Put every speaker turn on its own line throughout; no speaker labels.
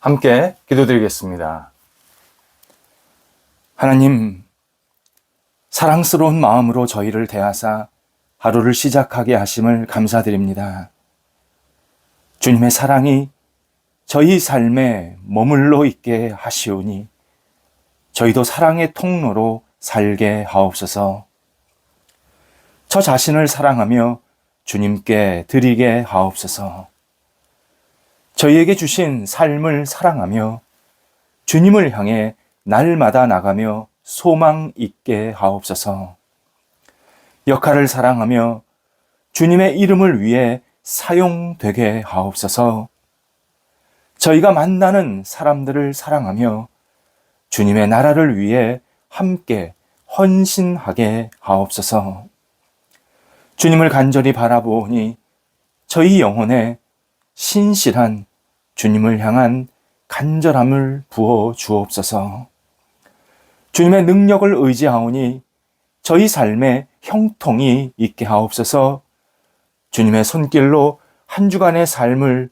함께 기도드리겠습니다. 하나님, 사랑스러운 마음으로 저희를 대하사 하루를 시작하게 하심을 감사드립니다. 주님의 사랑이 저희 삶에 머물러 있게 하시오니 저희도 사랑의 통로로 살게 하옵소서. 저 자신을 사랑하며 주님께 드리게 하옵소서. 저희에게 주신 삶을 사랑하며 주님을 향해 날마다 나가며 소망 있게 하옵소서. 역할을 사랑하며 주님의 이름을 위해 사용되게 하옵소서. 저희가 만나는 사람들을 사랑하며 주님의 나라를 위해 함께 헌신하게 하옵소서. 주님을 간절히 바라보니 저희 영혼에 신실한 주님을 향한 간절함을 부어 주옵소서. 주님의 능력을 의지하오니 저희 삶에 형통이 있게 하옵소서. 주님의 손길로 한 주간의 삶을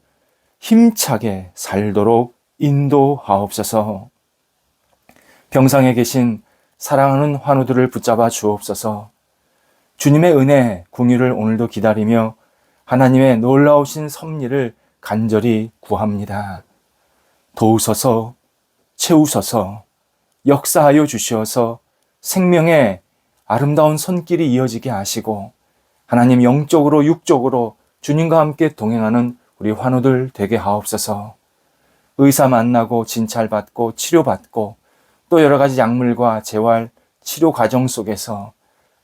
힘차게 살도록 인도하옵소서. 병상에 계신 사랑하는 환우들을 붙잡아 주옵소서. 주님의 은혜, 긍휼을 오늘도 기다리며 하나님의 놀라우신 섭리를 간절히 구합니다. 도우소서, 채우소서, 역사하여 주시어서 생명의 아름다운 손길이 이어지게 하시고 하나님 영적으로 육적으로 주님과 함께 동행하는 우리 환우들 되게 하옵소서. 의사 만나고 진찰받고 치료받고 또 여러 가지 약물과 재활, 치료 과정 속에서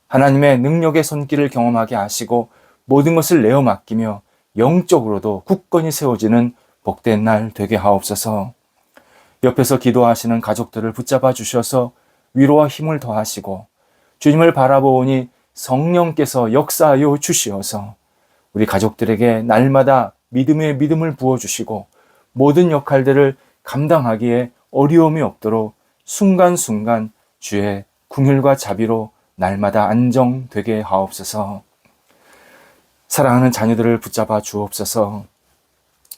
하나님의 능력의 손길을 경험하게 하시고 모든 것을 내어 맡기며 영적으로도 굳건히 세워지는 복된 날 되게 하옵소서. 옆에서 기도하시는 가족들을 붙잡아 주셔서 위로와 힘을 더하시고 주님을 바라보니 성령께서 역사하여 주시어서 우리 가족들에게 날마다 믿음의 믿음을 부어주시고 모든 역할들을 감당하기에 어려움이 없도록 순간순간 주의 긍휼과 자비로 날마다 안정되게 하옵소서. 사랑하는 자녀들을 붙잡아 주옵소서.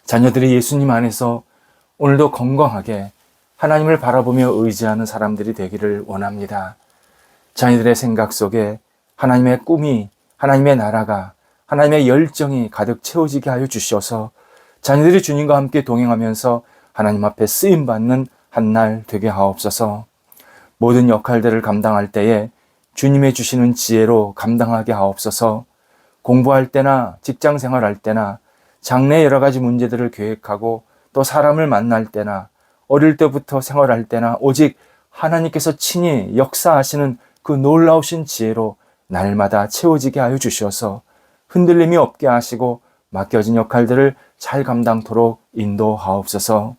자녀들이 예수님 안에서 오늘도 건강하게 하나님을 바라보며 의지하는 사람들이 되기를 원합니다. 자녀들의 생각 속에 하나님의 꿈이, 하나님의 나라가, 하나님의 열정이 가득 채워지게 하여 주셔서 자녀들이 주님과 함께 동행하면서 하나님 앞에 쓰임받는 한 날 되게 하옵소서. 모든 역할들을 감당할 때에 주님의 주시는 지혜로 감당하게 하옵소서. 공부할 때나 직장 생활할 때나 장래 여러 가지 문제들을 계획하고 또 사람을 만날 때나 어릴 때부터 생활할 때나 오직 하나님께서 친히 역사하시는 그 놀라우신 지혜로 날마다 채워지게 하여 주셔서 흔들림이 없게 하시고 맡겨진 역할들을 잘 감당토록 인도하옵소서.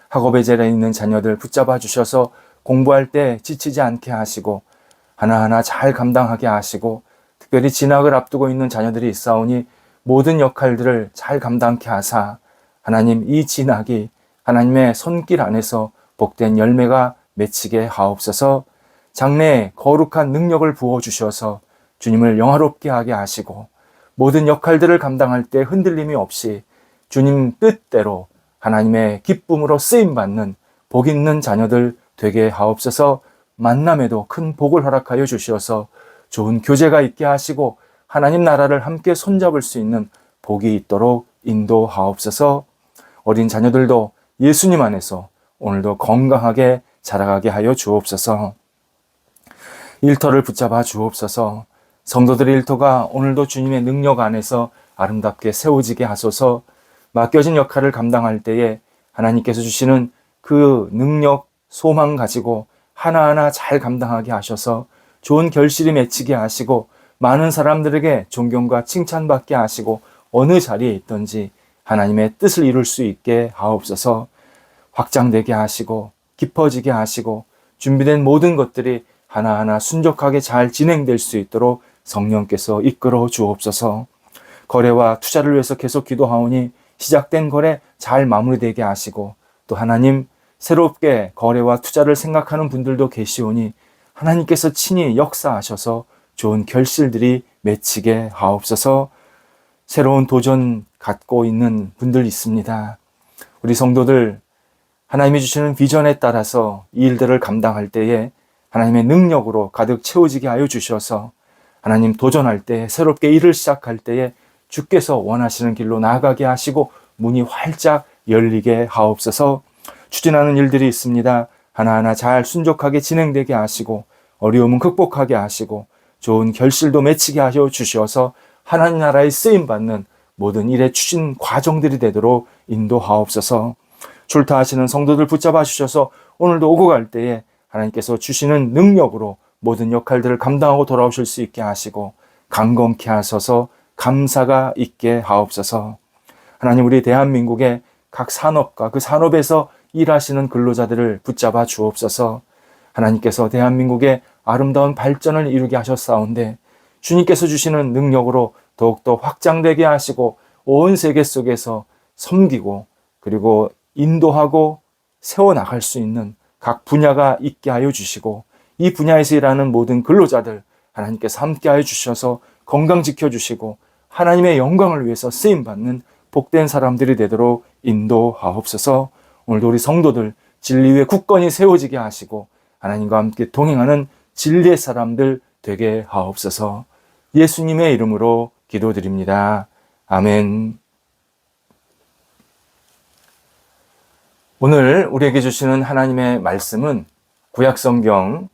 학업의 자리에 있는 자녀들 붙잡아 주셔서 공부할 때 지치지 않게 하시고 하나하나 잘 감당하게 하시고 특별히 진학을 앞두고 있는 자녀들이 있사오니 모든 역할들을 잘 감당케 하사 하나님 이 진학이 하나님의 손길 안에서 복된 열매가 맺히게 하옵소서. 장래에 거룩한 능력을 부어주셔서 주님을 영화롭게 하게 하시고 모든 역할들을 감당할 때 흔들림이 없이 주님 뜻대로 하나님의 기쁨으로 쓰임받는 복 있는 자녀들 되게 하옵소서. 만남에도 큰 복을 허락하여 주셔서 좋은 교제가 있게 하시고 하나님 나라를 함께 손잡을 수 있는 복이 있도록 인도하옵소서. 어린 자녀들도 예수님 안에서 오늘도 건강하게 자라가게 하여 주옵소서. 일터를 붙잡아 주옵소서. 성도들의 일터가 오늘도 주님의 능력 안에서 아름답게 세워지게 하소서. 맡겨진 역할을 감당할 때에 하나님께서 주시는 그 능력, 소망 가지고 하나하나 잘 감당하게 하셔서 좋은 결실이 맺히게 하시고 많은 사람들에게 존경과 칭찬받게 하시고 어느 자리에 있든지 하나님의 뜻을 이룰 수 있게 하옵소서. 확장되게 하시고 깊어지게 하시고 준비된 모든 것들이 하나하나 순적하게 잘 진행될 수 있도록 성령께서 이끌어 주옵소서. 거래와 투자를 위해서 계속 기도하오니 시작된 거래 잘 마무리되게 하시고 또 하나님 새롭게 거래와 투자를 생각하는 분들도 계시오니 하나님께서 친히 역사하셔서 좋은 결실들이 맺히게 하옵소서. 새로운 도전 갖고 있는 분들 있습니다. 우리 성도들 하나님이 주시는 비전에 따라서 이 일들을 감당할 때에 하나님의 능력으로 가득 채워지게 하여 주셔서 하나님 도전할 때, 새롭게 일을 시작할 때에 주께서 원하시는 길로 나아가게 하시고 문이 활짝 열리게 하옵소서. 추진하는 일들이 있습니다. 하나하나 잘 순종하게 진행되게 하시고 어려움은 극복하게 하시고 좋은 결실도 맺히게 하여 주셔서 하나님 나라에 쓰임받는 모든 일의 추진 과정들이 되도록 인도하옵소서. 출타하시는 성도들 붙잡아 주셔서 오늘도 오고 갈 때에 하나님께서 주시는 능력으로 모든 역할들을 감당하고 돌아오실 수 있게 하시고 강건케 하소서. 감사가 있게 하옵소서. 하나님, 우리 대한민국의 각 산업과 그 산업에서 일하시는 근로자들을 붙잡아 주옵소서. 하나님께서 대한민국의 아름다운 발전을 이루게 하셨사온데 주님께서 주시는 능력으로 더욱더 확장되게 하시고 온 세계 속에서 섬기고 그리고 인도하고 세워나갈 수 있는 각 분야가 있게 하여 주시고 이 분야에서 일하는 모든 근로자들 하나님께서 함께 하여 주셔서 건강 지켜주시고 하나님의 영광을 위해서 쓰임받는 복된 사람들이 되도록 인도하옵소서. 오늘도 우리 성도들 진리 위에 굳건히 세워지게 하시고 하나님과 함께 동행하는 진리의 사람들 되게 하옵소서. 예수님의 이름으로 기도드립니다. 아멘. 오늘 우리에게 주시는 하나님의 말씀은 구약성경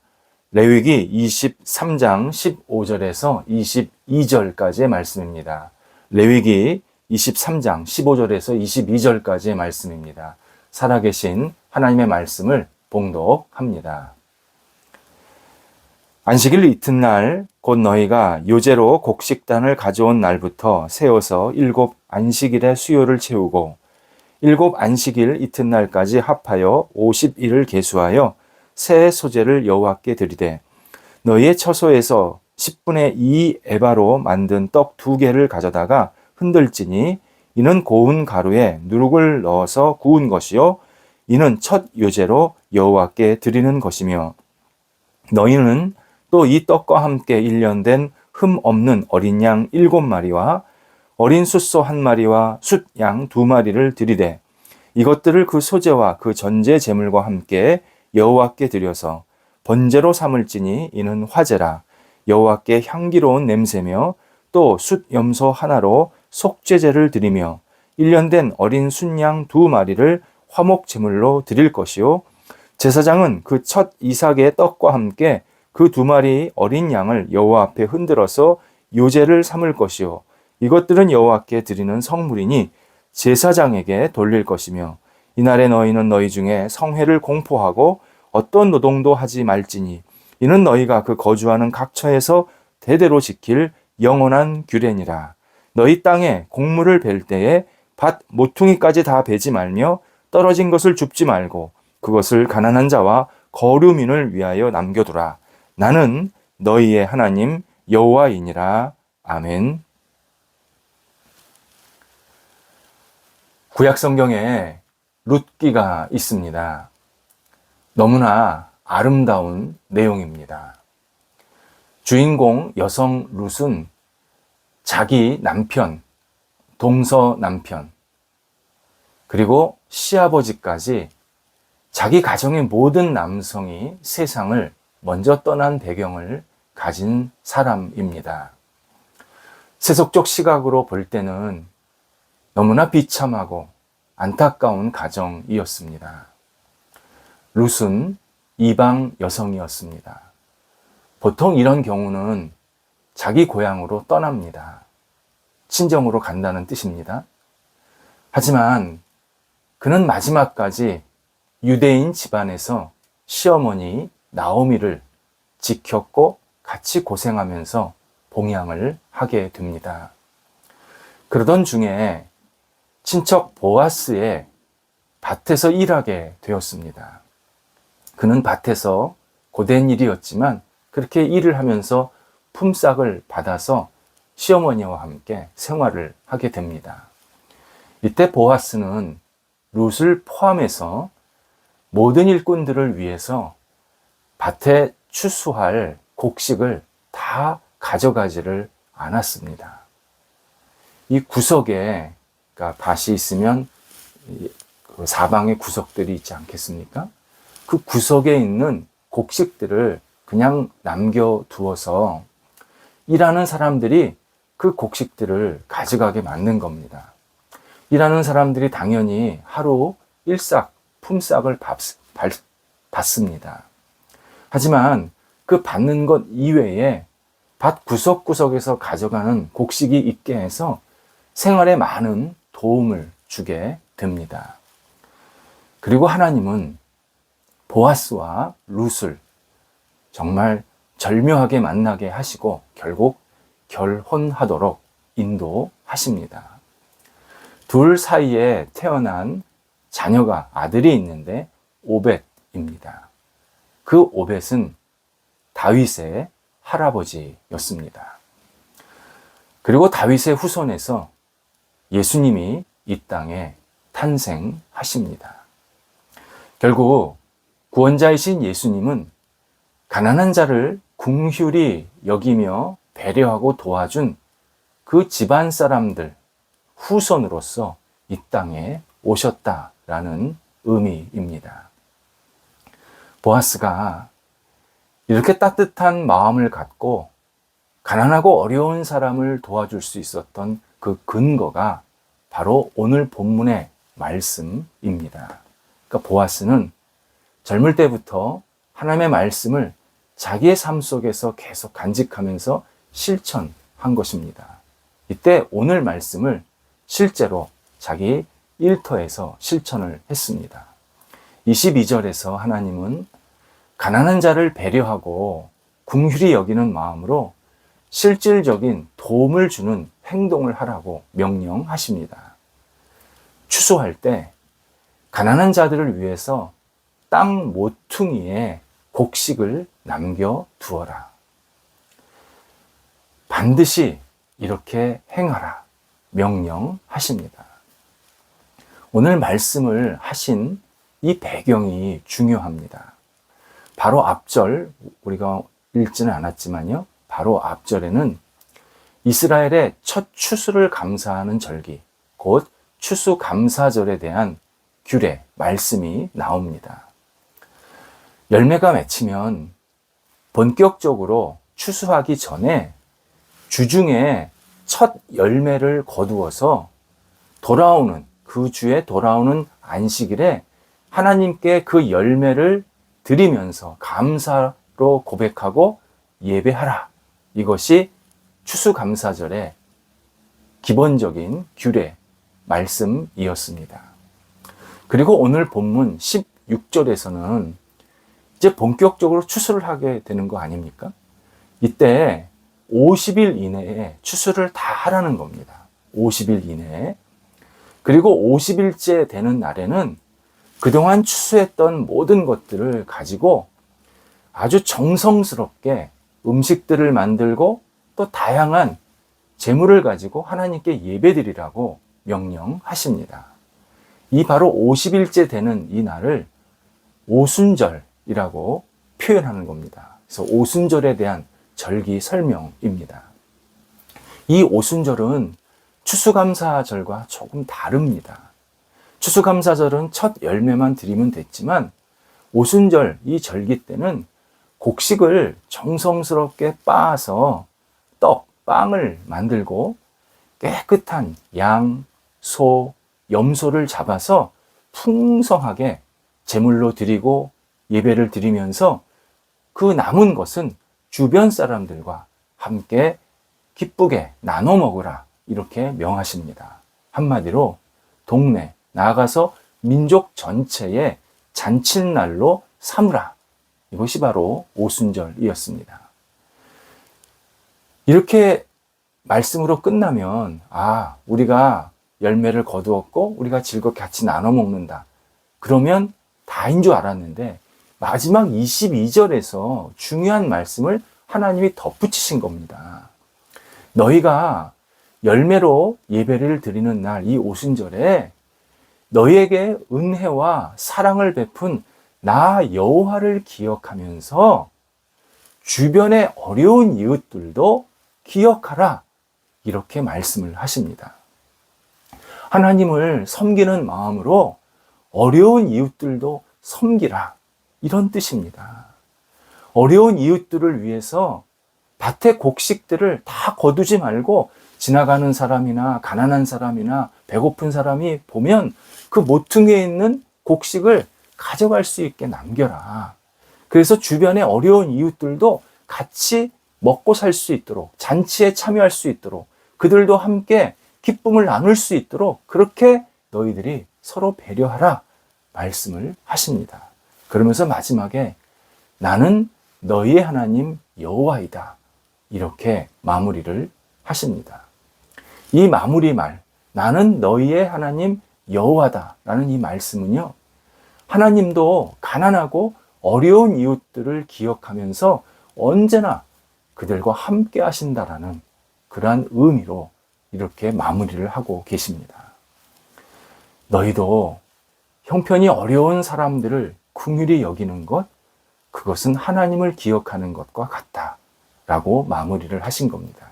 레위기 23장 15절에서 22절까지의 말씀입니다. 레위기 23장 15절에서 22절까지의 말씀입니다. 살아계신 하나님의 말씀을 봉독합니다. 안식일 이튿날 곧 너희가 요제로 곡식단을 가져온 날부터 세워서 7 안식일의 수요를 채우고 7 안식일 이튿날까지 합하여 50일을 계수하여 새 소재를 여호와께 드리되 너희의 처소에서 10분의 2 에바로 만든 떡 2개를 가져다가 흔들지니 이는 고운 가루에 누룩을 넣어서 구운 것이요 이는 첫 요제로 여호와께 드리는 것이며 너희는 또 이 떡과 함께 1년 된 흠 없는 어린 양 7마리와 어린 숫소 1마리와 숫양 2마리를 드리되 이것들을 그 소재와 그 전제 제물과 함께 여호와께 드려서 번제로 삼을지니 이는 화제라 여호와께 향기로운 냄새며 또 숫염소 하나로 속죄제를 드리며 1년 된 어린 순양 2마리를 화목 제물로 드릴 것이요 제사장은 그 첫 이삭의 떡과 함께 그 2마리 어린 양을 여호와 앞에 흔들어서 요제를 삼을 것이요 이것들은 여호와께 드리는 성물이니 제사장에게 돌릴 것이며 이날에 너희는 너희 중에 성회를 공포하고 어떤 노동도 하지 말지니 이는 너희가 그 거주하는 각처에서 대대로 지킬 영원한 규례니라. 너희 땅에 곡물을 벨 때에 밭 모퉁이까지 다 베지 말며 떨어진 것을 줍지 말고 그것을 가난한 자와 거류민을 위하여 남겨두라. 나는 너희의 하나님 여호와이니라. 아멘. 구약성경에 룻기가 있습니다. 너무나 아름다운 내용입니다. 주인공 여성 룻은 자기 남편, 동서 남편, 그리고 시아버지까지 자기 가정의 모든 남성이 세상을 먼저 떠난 배경을 가진 사람입니다. 세속적 시각으로 볼 때는 너무나 비참하고 안타까운 가정이었습니다. 룻은 이방 여성이었습니다. 보통 이런 경우는 자기 고향으로 떠납니다. 친정으로 간다는 뜻입니다. 하지만 그는 마지막까지 유대인 집안에서 시어머니 나오미를 지켰고 같이 고생하면서 봉양을 하게 됩니다. 그러던 중에 친척 보아스의 밭에서 일하게 되었습니다. 그는 밭에서 고된 일이었지만 그렇게 일을 하면서 품삯을 받아서 시어머니와 함께 생활을 하게 됩니다. 이때 보아스는 룻을 포함해서 모든 일꾼들을 위해서 밭에 추수할 곡식을 다 가져가지를 않았습니다. 이 구석에 그러니까 밭이 있으면 그 사방에 구석들이 있지 않겠습니까? 그 구석에 있는 곡식들을 그냥 남겨두어서 일하는 사람들이 그 곡식들을 가져가게 만든 겁니다. 일하는 사람들이 당연히 하루 일삭, 품삯을 받습니다. 하지만 그 받는 것 이외에 밭 구석구석에서 가져가는 곡식이 있게 해서 생활에 많은 도움을 주게 됩니다. 그리고 하나님은 보아스와 룻을 정말 절묘하게 만나게 하시고 결국 결혼하도록 인도하십니다. 둘 사이에 태어난 자녀가 아들이 있는데 오벳입니다. 그 오벳은 다윗의 할아버지였습니다. 그리고 다윗의 후손에서 예수님이 이 땅에 탄생하십니다. 결국 구원자이신 예수님은 가난한 자를 긍휼히 여기며 배려하고 도와준 그 집안 사람들 후손으로서 이 땅에 오셨다라는 의미입니다. 보아스가 이렇게 따뜻한 마음을 갖고 가난하고 어려운 사람을 도와줄 수 있었던 그 근거가 바로 오늘 본문의 말씀입니다. 그러니까 보아스는 젊을 때부터 하나님의 말씀을 자기의 삶 속에서 계속 간직하면서 실천한 것입니다. 이때 오늘 말씀을 실제로 자기 일터에서 실천을 했습니다. 22절에서 하나님은 가난한 자를 배려하고 긍휼히 여기는 마음으로 실질적인 도움을 주는 행동을 하라고 명령하십니다. 추수할 때 가난한 자들을 위해서 땅 모퉁이에 곡식을 남겨두어라. 반드시 이렇게 행하라 명령하십니다. 오늘 말씀을 하신 이 배경이 중요합니다. 바로 앞절, 우리가 읽지는 않았지만요, 바로 앞절에는 이스라엘의 첫 추수를 감사하는 절기, 곧 추수감사절에 대한 규례, 말씀이 나옵니다. 열매가 맺히면 본격적으로 추수하기 전에 주중에 첫 열매를 거두어서 그 주에 돌아오는 안식일에 하나님께 그 열매를 드리면서 감사로 고백하고 예배하라. 이것이 추수감사절의 기본적인 규례, 말씀이었습니다. 그리고 오늘 본문 16절에서는 이제 본격적으로 추수를 하게 되는 거 아닙니까? 이때 50일 이내에 추수를 다 하라는 겁니다. 50일 이내에. 그리고 50일째 되는 날에는 그동안 추수했던 모든 것들을 가지고 아주 정성스럽게 음식들을 만들고 또 다양한 재물을 가지고 하나님께 예배드리라고 명령하십니다. 이 바로 50일째 되는 이 날을 오순절이라고 표현하는 겁니다. 그래서 오순절에 대한 절기 설명입니다. 이 오순절은 추수감사절과 조금 다릅니다. 추수감사절은 첫 열매만 드리면 됐지만 오순절 이 절기 때는 곡식을 정성스럽게 빻아서 빵을 만들고 깨끗한 양, 소, 염소를 잡아서 풍성하게 제물로 드리고 예배를 드리면서 그 남은 것은 주변 사람들과 함께 기쁘게 나눠 먹으라 이렇게 명하십니다. 한마디로 동네 나아가서 민족 전체의 잔칫날로 삼으라. 이것이 바로 오순절이었습니다. 이렇게 말씀으로 끝나면 우리가 열매를 거두었고 우리가 즐겁게 같이 나눠 먹는다. 그러면 다인 줄 알았는데 마지막 22절에서 중요한 말씀을 하나님이 덧붙이신 겁니다. 너희가 열매로 예배를 드리는 날 이 오순절에 너희에게 은혜와 사랑을 베푼 나 여호와를 기억하면서 주변의 어려운 이웃들도 기억하라. 이렇게 말씀을 하십니다. 하나님을 섬기는 마음으로 어려운 이웃들도 섬기라. 이런 뜻입니다. 어려운 이웃들을 위해서 밭의 곡식들을 다 거두지 말고 지나가는 사람이나 가난한 사람이나 배고픈 사람이 보면 그 모퉁이에 있는 곡식을 가져갈 수 있게 남겨라. 그래서 주변의 어려운 이웃들도 같이 먹고 살 수 있도록, 잔치에 참여할 수 있도록, 그들도 함께 기쁨을 나눌 수 있도록 그렇게 너희들이 서로 배려하라 말씀을 하십니다. 그러면서 마지막에 나는 너희의 하나님 여호와이다. 이렇게 마무리를 하십니다. 이 마무리 말, 나는 너희의 하나님 여호와다 라는 이 말씀은요, 하나님도 가난하고 어려운 이웃들을 기억하면서 언제나 그들과 함께 하신다라는 그러한 의미로 이렇게 마무리를 하고 계십니다. 너희도 형편이 어려운 사람들을 긍휼히 여기는 것, 그것은 하나님을 기억하는 것과 같다 라고 마무리를 하신 겁니다.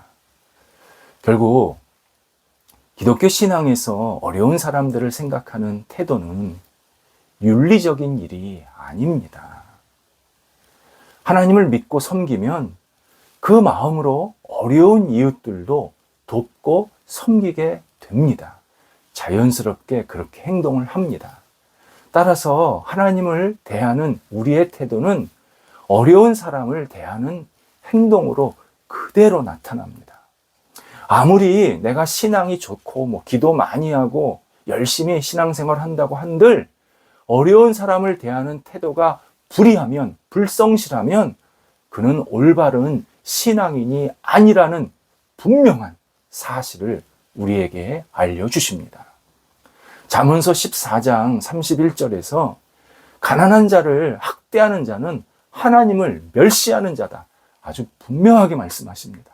결국 기독교 신앙에서 어려운 사람들을 생각하는 태도는 윤리적인 일이 아닙니다. 하나님을 믿고 섬기면 그 마음으로 어려운 이웃들도 돕고 섬기게 됩니다. 자연스럽게 그렇게 행동을 합니다. 따라서 하나님을 대하는 우리의 태도는 어려운 사람을 대하는 행동으로 그대로 나타납니다. 아무리 내가 신앙이 좋고 기도 많이 하고 열심히 신앙생활 한다고 한들 어려운 사람을 대하는 태도가 불의하면, 불성실하면 그는 올바른 신앙인이 아니라는 분명한 사실을 우리에게 알려주십니다. 잠언서 14장 31절에서 가난한 자를 학대하는 자는 하나님을 멸시하는 자다. 아주 분명하게 말씀하십니다.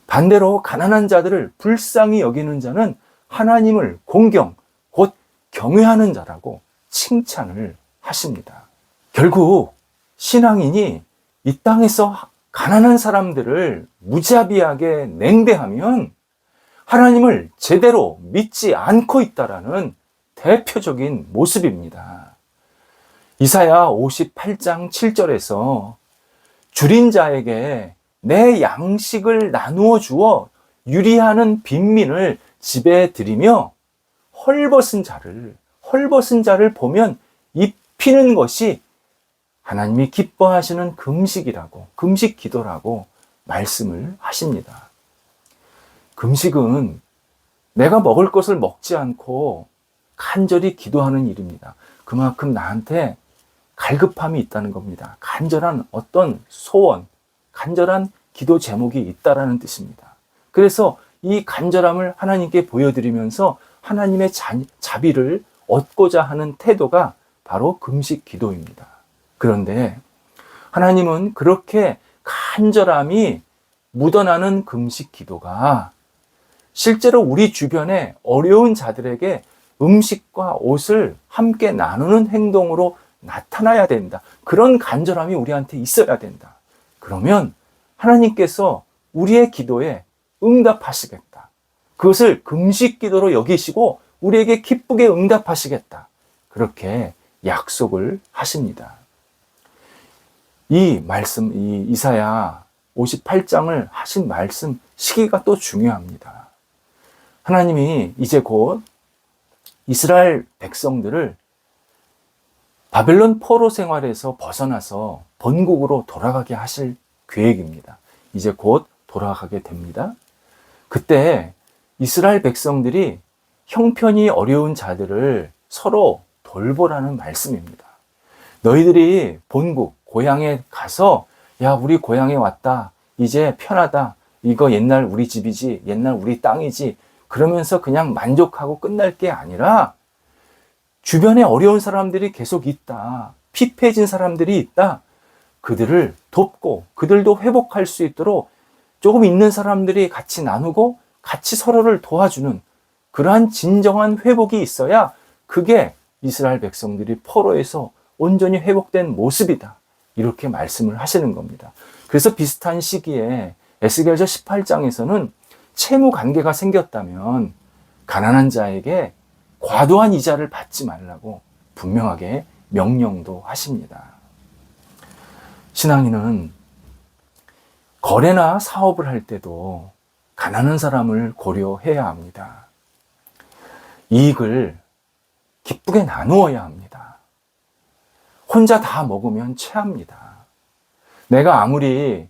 반대로 가난한 자들을 불쌍히 여기는 자는 하나님을 공경, 곧 경외하는 자라고 칭찬을 하십니다. 결국 신앙인이 이 땅에서 가난한 사람들을 무자비하게 냉대하면 하나님을 제대로 믿지 않고 있다라는 대표적인 모습입니다. 이사야 58장 7절에서 줄인 자에게 내 양식을 나누어 주어 유리하는 빈민을 집에 들이며 헐벗은 자를 보면 입히는 것이 하나님이 기뻐하시는 금식이라고, 금식 기도라고 말씀을 하십니다. 금식은 내가 먹을 것을 먹지 않고 간절히 기도하는 일입니다. 그만큼 나한테 갈급함이 있다는 겁니다. 간절한 어떤 소원, 간절한 기도 제목이 있다라는 뜻입니다. 그래서 이 간절함을 하나님께 보여드리면서 하나님의 자비를 얻고자 하는 태도가 바로 금식 기도입니다. 그런데 하나님은 그렇게 간절함이 묻어나는 금식 기도가 실제로 우리 주변에 어려운 자들에게 음식과 옷을 함께 나누는 행동으로 나타나야 된다. 그런 간절함이 우리한테 있어야 된다. 그러면 하나님께서 우리의 기도에 응답하시겠다. 그것을 금식 기도로 여기시고 우리에게 기쁘게 응답하시겠다. 그렇게 약속을 하십니다. 이 말씀, 이 이사야 58장을 하신 말씀 시기가 또 중요합니다. 하나님이 이제 곧 이스라엘 백성들을 바벨론 포로 생활에서 벗어나서 본국으로 돌아가게 하실 계획입니다. 이제 곧 돌아가게 됩니다. 그때 이스라엘 백성들이 형편이 어려운 자들을 서로 돌보라는 말씀입니다. 너희들이 본국, 고향에 가서 야, 우리 고향에 왔다. 이제 편하다. 이거 옛날 우리 집이지. 옛날 우리 땅이지. 그러면서 그냥 만족하고 끝날 게 아니라 주변에 어려운 사람들이 계속 있다. 피폐해진 사람들이 있다. 그들을 돕고 그들도 회복할 수 있도록 조금 있는 사람들이 같이 나누고 같이 서로를 도와주는 그러한 진정한 회복이 있어야 그게 이스라엘 백성들이 포로에서 온전히 회복된 모습이다. 이렇게 말씀을 하시는 겁니다. 그래서 비슷한 시기에 에스겔서 18장에서는 채무 관계가 생겼다면 가난한 자에게 과도한 이자를 받지 말라고 분명하게 명령도 하십니다. 신앙인은 거래나 사업을 할 때도 가난한 사람을 고려해야 합니다. 이익을 기쁘게 나누어야 합니다. 혼자 다 먹으면 체합니다. 내가 아무리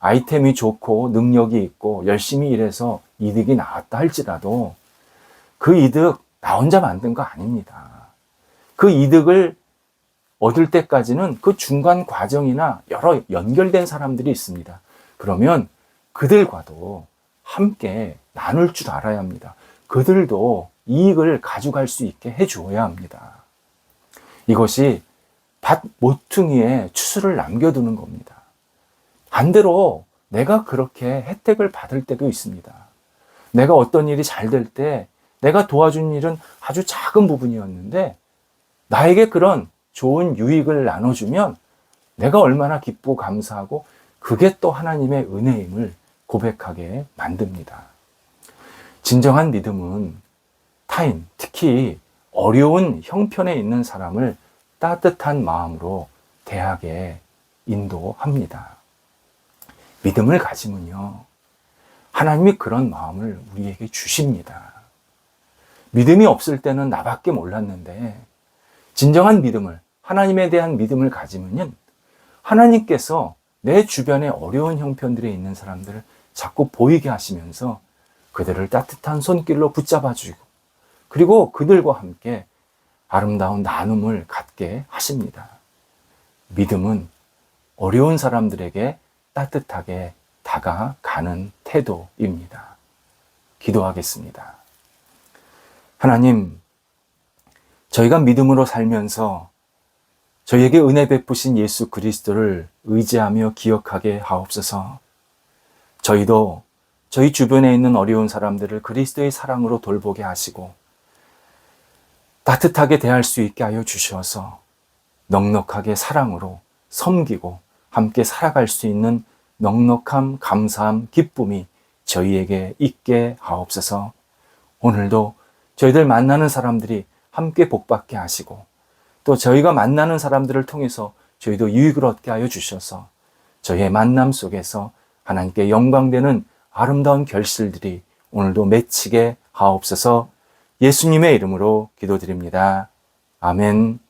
아이템이 좋고 능력이 있고 열심히 일해서 이득이 나왔다 할지라도 그 이득 나 혼자 만든 거 아닙니다. 그 이득을 얻을 때까지는 그 중간 과정이나 여러 연결된 사람들이 있습니다. 그러면 그들과도 함께 나눌 줄 알아야 합니다. 그들도 이익을 가져갈 수 있게 해주어야 합니다. 이것이 밭 모퉁이에 추수를 남겨두는 겁니다. 반대로 내가 그렇게 혜택을 받을 때도 있습니다. 내가 어떤 일이 잘 될 때 내가 도와준 일은 아주 작은 부분이었는데 나에게 그런 좋은 유익을 나눠주면 내가 얼마나 기쁘고 감사하고 그게 또 하나님의 은혜임을 고백하게 만듭니다. 진정한 믿음은 타인, 특히 어려운 형편에 있는 사람을 따뜻한 마음으로 대하게 인도합니다. 믿음을 가지면요, 하나님이 그런 마음을 우리에게 주십니다. 믿음이 없을 때는 나밖에 몰랐는데 진정한 믿음을, 하나님에 대한 믿음을 가지면요, 하나님께서 내 주변에 어려운 형편들에 있는 사람들을 자꾸 보이게 하시면서 그들을 따뜻한 손길로 붙잡아 주고 그리고 그들과 함께 아름다운 나눔을 갖게 하십니다. 믿음은 어려운 사람들에게 따뜻하게 다가가는 태도입니다. 기도하겠습니다. 하나님, 저희가 믿음으로 살면서 저희에게 은혜 베푸신 예수 그리스도를 의지하며 기억하게 하옵소서. 저희도 저희 주변에 있는 어려운 사람들을 그리스도의 사랑으로 돌보게 하시고 따뜻하게 대할 수 있게 하여 주셔서 넉넉하게 사랑으로 섬기고 함께 살아갈 수 있는 넉넉함, 감사함, 기쁨이 저희에게 있게 하옵소서. 오늘도 저희들 만나는 사람들이 함께 복받게 하시고 또 저희가 만나는 사람들을 통해서 저희도 유익을 얻게 하여 주셔서 저희의 만남 속에서 하나님께 영광되는 아름다운 결실들이 오늘도 맺히게 하옵소서. 예수님의 이름으로 기도드립니다. 아멘.